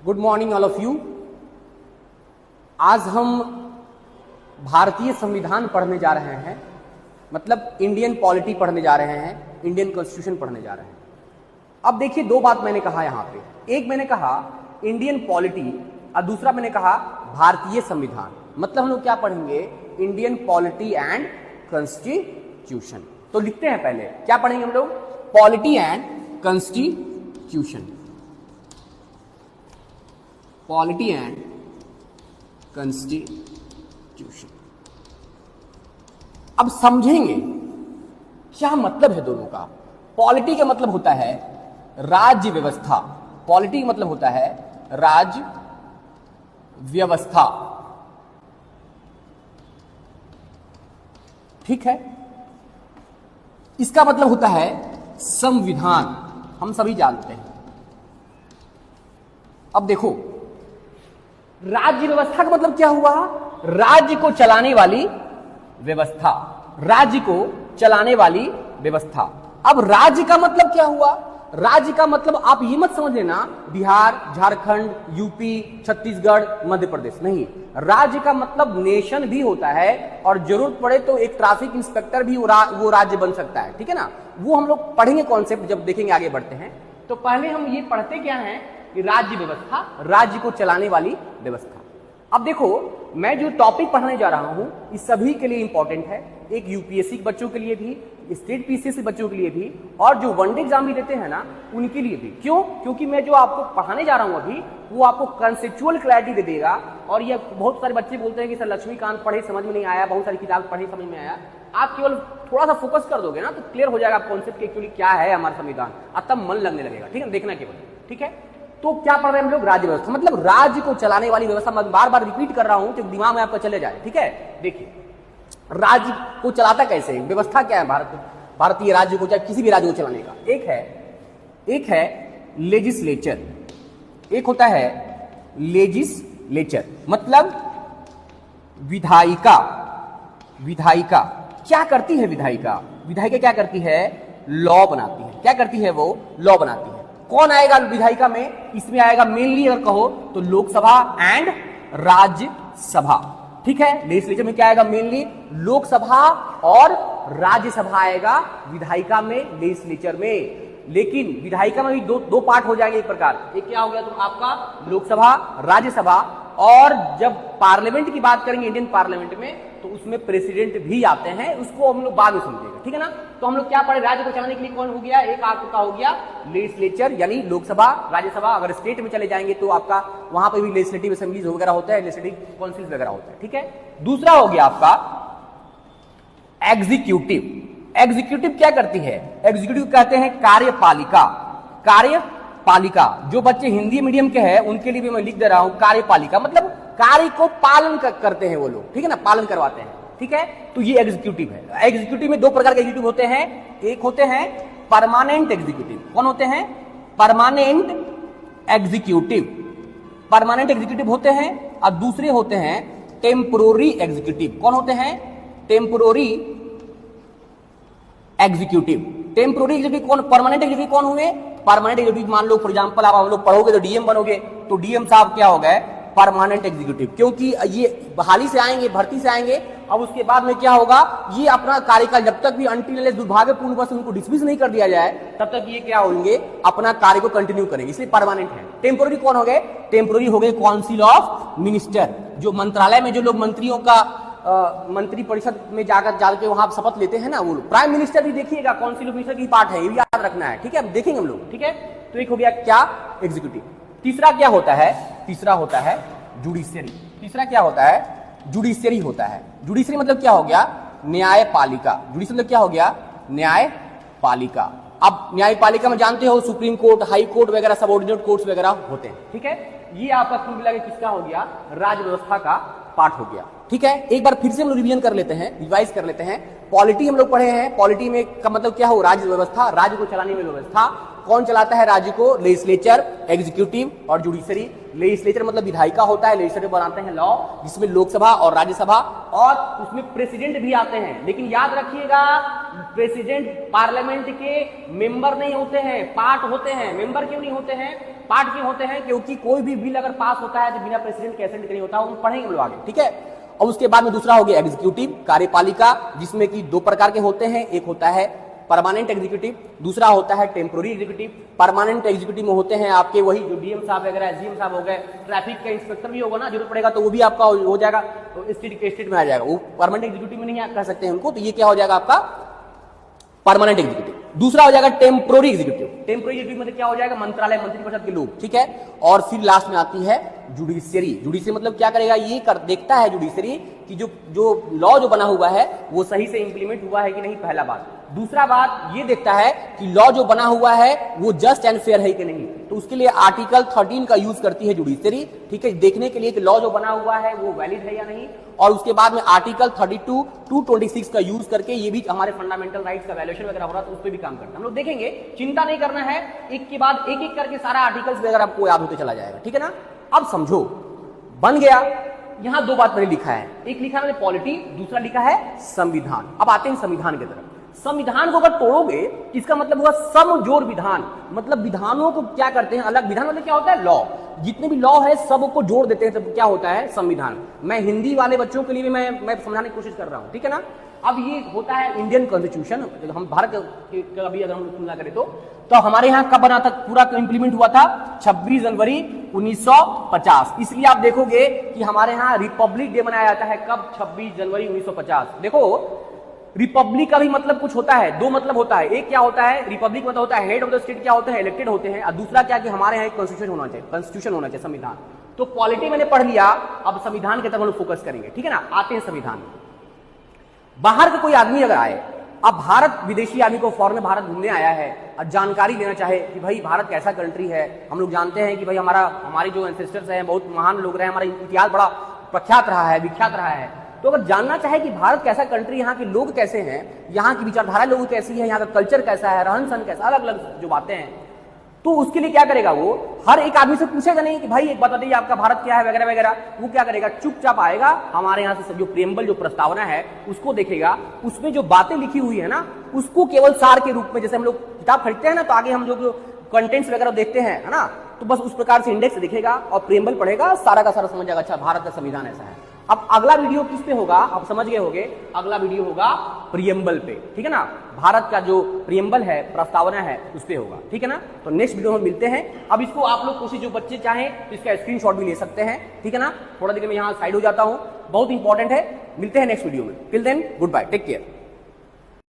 Good morning all of you. आज हम भारतीय संविधान पढ़ने जा रहे हैं, मतलब इंडियन पॉलिटी पढ़ने जा रहे हैं, इंडियन कॉन्स्टिट्यूशन पढ़ने जा रहे हैं। अब देखिए, दो बात मैंने कहा यहाँ पे, एक मैंने कहा इंडियन पॉलिटी और दूसरा मैंने कहा भारतीय संविधान। मतलब हम लोग क्या पढ़ेंगे? Indian polity and constitution. तो लिखते हैं, पहले क्या पढ़ेंगे हम लोग? Polity and constitution. Polity and constitution. अब समझेंगे क्या मतलब है दोनों का। पॉलिटी का मतलब होता है राज्य व्यवस्था, पॉलिटी का मतलब होता है राज्य व्यवस्था, ठीक है। इसका मतलब होता है संविधान, हम सभी जानते हैं। अब देखो, राज्य व्यवस्था का मतलब क्या हुआ? राज्य को चलाने वाली व्यवस्था, राज्य को चलाने वाली व्यवस्था। अब राज्य का मतलब क्या हुआ? राज्य का मतलब आप ये मत समझ लेना बिहार, झारखंड, यूपी, छत्तीसगढ़, मध्य प्रदेश, नहीं। राज्य का मतलब नेशन भी होता है, और जरूरत पड़े तो एक ट्रैफिक इंस्पेक्टर भी वो राज्य बन सकता है, ठीक है ना। वो हम लोग पढ़ेंगे कॉन्सेप्ट जब देखेंगे, आगे बढ़ते हैं। तो पहले हम ये पढ़ते क्या है कि राज्य व्यवस्था, राज्य को चलाने वाली व्यवस्था। अब देखो, मैं जो टॉपिक पढ़ाने जा रहा हूं इस सभी के लिए इंपॉर्टेंट है, एक यूपीएससी के बच्चों के लिए भी, स्टेट पीसीएस के बच्चों के लिए भी, और जो वनडे एग्जाम भी देते हैं ना उनके लिए भी। क्यों? क्योंकि मैं जो आपको पढ़ाने जा रहा हूं अभी, वो आपको कंसेप्चुअल क्लैरिटी दे देगा। और ये बहुत सारे बच्चे बोलते हैं कि सर लक्ष्मीकांत पढ़े समझ में नहीं आया, बहुत सारी किताब पढ़े समझ में आया। आप केवल थोड़ा सा फोकस कर दोगे ना तो क्लियर हो जाएगा कॉन्सेप्ट एक्चुअली क्या है हमारा संविधान, अब तब मन लगने लगेगा, ठीक है, देखना केवल, ठीक है। तो क्या पढ़ रहे हैं हम लोग? राज्य व्यवस्था, मतलब राज्य को चलाने वाली व्यवस्था। मैं बार बार रिपीट कर रहा हूं कि दिमाग में आपका चले जाए, ठीक है। देखिए, राज्य को चलाता कैसे, व्यवस्था क्या है भारतीय राज्य को, चाहे किसी भी राज्य को चलाने का। एक है लेजिस्लेचर, एक होता है लेजिस्लेचर, मतलब विधायिका। विधायिका क्या करती है? विधायिका क्या करती है? लॉ बनाती है। क्या करती है वो? लॉ बनाती है। कौन आएगा विधायिका में? इसमें आएगा मेनली अगर कहो तो लोकसभा एंड राज्यसभा, ठीक है। लेजिस्लेचर में क्या आएगा? मेनली लोकसभा और राज्यसभा आएगा विधायिका में, लेजिस्लेचर में। लेकिन विधायिका में भी दो पार्ट हो जाएंगे एक प्रकार। एक क्या हो गया तो आपका लोकसभा, राज्यसभा, और जब पार्लियामेंट की बात करेंगे इंडियन पार्लियामेंट में तो उसमें प्रेसिडेंट भी आते हैं, उसको हम लोग बाद में समझेंगे, ठीक है ना। तो हम लोग क्या पढ़े? राज्य को चलाने के लिए कौन हो गया? एक आपका हो गया लेजिस्लेचर, यानी लोकसभा, राज्यसभा। अगर स्टेट में चले जाएंगे तो आपका वहां पर भी लेजिस्लेटिव असेंबलीज वगैरह होता है, लेजिस्लेटिव काउंसिल वगैरह होता है, ठीक है। दूसरा हो गया आपका एग्जीक्यूटिव। एग्जीक्यूटिव क्या करती है? एग्जीक्यूटिव कहते हैं कार्यपालिका। कार्यपालिका, जो बच्चे हिंदी मीडियम के हैं उनके लिए भी मैं लिख दे रहा हूं, कार्यपालिका मतलब कार्य को पालन करते हैं वो लोग, ठीक है ना, पालन करवाते हैं, ठीक है। तो ये एग्जीक्यूटिव है। एग्जीक्यूटिव में दो प्रकार के एग्जीक्यूटिव होते हैं। एक होते हैं परमानेंट एग्जीक्यूटिव। कौन होते हैं? Permanent executive. परमानेंट एग्जीक्यूटिव होते हैं। और दूसरे होते हैं टेम्पोररी एग्जीक्यूटिव। कौन होते हैं? Temporary executive. टेम्पोररी एग्जीक्यूटिव कौन? परमानेंट एग्जीक्यूटिव कौन हुए? परमानेंट एग्जीक्यूटिव मान लो फॉर एग्जांपल आप हम लोग पढ़ोगे तो डीएम बनोगे, तो डीएम साहब क्या हो गए? Permanent executive. क्योंकि ये बहाली से आएंगे, भर्ती से आएंगे, अब उसके बाद में क्या होगा, ये अपना कार्यकाल जब तक भी अनटिल दुर्भाग्यपूर्ण बस उनको डिसमिस नहीं कर दिया जाए तब तक ये क्या होंगे, अपना कार्य को कंटिन्यू करेंगे, इसलिए परमानेंट है। टेम्पोररी कौन हो गए? टेम्पोररी हो गए काउंसिल ऑफ मिनिस्टर, जो मंत्रालय में जो लोग मंत्रियों का मंत्री परिषद में जाकर के वहां शपथ लेते हैं ना, वो प्राइम मिनिस्टर भी देखिएगा काउंसिल ऑफ मिनिस्टर की पार्ट है, ये भी याद रखना है, ठीक है। देखेंगे हम लोग, ठीक है। तो एक हो गया क्या? एग्जीक्यूटिव। तीसरा क्या होता है? तीसरा होता है जुडिशियरी। तीसरा क्या होता है? जुडिशियरी होता है। जुडिशियरी मतलब क्या हो गया? न्यायपालिका। जुडिशियरी मतलब क्या हो गया? न्यायपालिका। अब न्यायपालिका में जानते हो सुप्रीम कोर्ट, हाई कोर्ट वगैरह, सबऑर्डिनेट कोर्ट्स वगैरह होते हैं, ठीक है। ये आपका कुल मिला के किसका हो गया? राज्य व्यवस्था का पार्ट हो गया, ठीक है। एक बार फिर से हम लोग रिवीजन कर लेते हैं, रिवाइज कर लेते हैं। पॉलिटी हम लोग पढ़े हैं। पॉलिटी में का मतलब क्या हो? राज्य व्यवस्था, राज्य को चलाने में व्यवस्था। कौन चलाता है राज्य को? लेजिस्लेचर, एग्जीक्यूटिव और जुडिशरी। लेजिस्लेचर मतलब विधायिका होता है, लेजिस्लेचर बनाते हैं लॉ, जिसमें लोकसभा और राज्यसभा, और उसमें प्रेसिडेंट भी आते हैं। लेकिन याद रखिएगा प्रेसिडेंट पार्लियामेंट के मेंबर नहीं होते हैं, पार्ट होते हैं। मेंबर क्यों नहीं होते हैं, पार्ट क्यों होते हैं? क्योंकि कोई भी बिल अगर पास होता है तो बिना प्रेसिडेंट के असेंट नहीं होता। हम पढ़ेंगे हम लोग आगे, ठीक है। और उसके बाद में दूसरा हो गया एग्जीक्यूटिव, कार्यपालिका, जिसमें कि दो प्रकार के होते हैं। एक होता है परमानेंट एग्जीक्यूटिव, दूसरा होता है टेम्पोररी एग्जीक्यूटिव। परमानेंट एग्जीक्यूटिव में होते हैं आपके वही जो डीएम साहब वगैरह, एसडीएम साहब हो गए, ट्रैफिक का इंस्पेक्टर भी होगा ना, जरूरत पड़ेगा तो वो भी आपका हो जाएगा, तो स्टेट में आ जाएगा। वो परमानेंट एग्जीक्यूटिव में नहीं कह सकते हैं उनको, तो ये क्या हो जाएगा आपका परमानेंट एग्जीक्यूटिव। दूसरा हो जाएगा टेम्पोररी एग्जीक्यूटिव। टेम्पोररी एग्जीक्यूटिव मतलब क्या हो जाएगा, मंत्रालय, मंत्रिपरिषद के लोग, ठीक है। और फिर लास्ट में आती है जुडिशियरी। जुडिशियरी मतलब क्या करेगा, ये देखता है जुडिशियरी कि जो लॉ जो बना हुआ है वो सही से इंप्लीमेंट हुआ है कि नहीं, पहला बात। दूसरा बात ये देखता है कि लॉ जो बना हुआ है वो जस्ट एंड फेयर है कि नहीं, तो उसके लिए आर्टिकल 13 का यूज करती है जुडिशियरी, ठीक है, देखने के लिए कि लॉ जो बना हुआ है वो वैलिड है या नहीं। और उसके बाद में आर्टिकल 32 to 26 का यूज करके ये भी हमारे फंडामेंटल राइट्स का वैल्यूएशन वगैरह हो रहा है, तो उस पर भी काम करना है। हम लोग देखेंगे, चिंता नहीं करना है, एक के बाद एक एक करके सारा आर्टिकल्स वगैरह आपको याद होते चला जाएगा, ठीक है ना। अब समझो, बन गया। यहां दो बात मैंने लिखा है, एक लिखा है मैंने पॉलिटी, दूसरा लिखा है संविधान। अब आते हैं संविधान की तरफ। संविधान को अगर तोड़ोगे इसका मतलब हुआ समजोड़ विधान, मतलब विधानों को क्या करते हैं अलग। विधान मतलब क्या होता है, लॉ। जितने भी लॉ है सबको जोड़ देते हैं, तब क्या होता है संविधान। मैं हिंदी वाले बच्चों के लिए भी मैं समझाने की कोशिश कर रहा हूं, ठीक है ना। अब ये होता है इंडियन कॉन्स्टिट्यूशन, हम भारत का भी अगर हम तुलना करें तो हमारे यहाँ कब बना था, पूरा इंप्लीमेंट हुआ था 26 जनवरी 1950। इसलिए आप देखोगे कि हमारे यहाँ रिपब्लिक डे मनाया जाता है कब, 26 जनवरी 1950। देखो, रिपब्लिक का भी मतलब कुछ होता है, दो मतलब होता है। एक क्या होता है, रिपब्लिक मतलब होता है हेड ऑफ द स्टेट क्या होते हैं, इलेक्टेड होते हैं। और दूसरा क्या कि हमारे यहाँ कॉन्स्टिट्यूशन होना चाहिए, कॉन्स्टिट्यूशन होना चाहिए, संविधान। तो पॉलिटी मैंने पढ़ लिया, अब संविधान की तरफ हम लोग फोकस करेंगे, ठीक है ना। आते हैं संविधान। बाहर का कोई आदमी अगर आए, अब भारत, विदेशी आदमी को फॉरेन में भारत घूमने आया है और जानकारी लेना चाहे कि भाई भारत कैसा कंट्री है। हम लोग जानते हैं कि भाई हमारे जो एंसेस्टर्स हैं बहुत महान लोग रहे, हमारा इतिहास बड़ा प्रख्यात रहा है, विख्यात रहा है। तो अगर जानना चाहे कि भारत कैसा कंट्री, यहाँ के लोग कैसे हैं, यहाँ की विचारधारा लोगों कैसी है, यहाँ का कल्चर कैसा है, रहन सहन कैसा, अलग अलग जो बातें हैं, तो उसके लिए क्या करेगा, वो हर एक आदमी से पूछेगा नहीं कि भाई एक बात बताइए आपका भारत क्या है वगैरह वगैरह। वो क्या करेगा, चुपचाप आएगा, हमारे यहाँ से जो प्रेम्बल जो प्रस्तावना है उसको देखेगा, उसमें जो बातें लिखी हुई है ना उसको केवल सार के रूप में, जैसे हम लोग किताब खरीदते हैं ना, तो आगे हम जो कंटेंट्स वगैरह देखते हैं, है ना, तो बस उस प्रकार से इंडेक्स देखेगा और प्रेम्बल पढ़ेगा, सारा का सारा समझ जाएगा, अच्छा भारत का संविधान ऐसा है। अब अगला वीडियो किस पे होगा, आप समझ गए होंगे, अगला वीडियो होगा प्रियम्बल पे, ठीक है ना। भारत का जो प्रियम्बल है, प्रस्तावना है, उस पे होगा, ठीक है ना। तो नेक्स्ट वीडियो में मिलते हैं। अब इसको आप लोग कोशिश, जो बच्चे चाहें तो इसका स्क्रीनशॉट भी ले सकते हैं, ठीक है ना। थोड़ा देर में यहाँ साइड हो जाता हूँ, बहुत इंपॉर्टेंट है। मिलते हैं नेक्स्ट वीडियो में, till then goodbye, take care.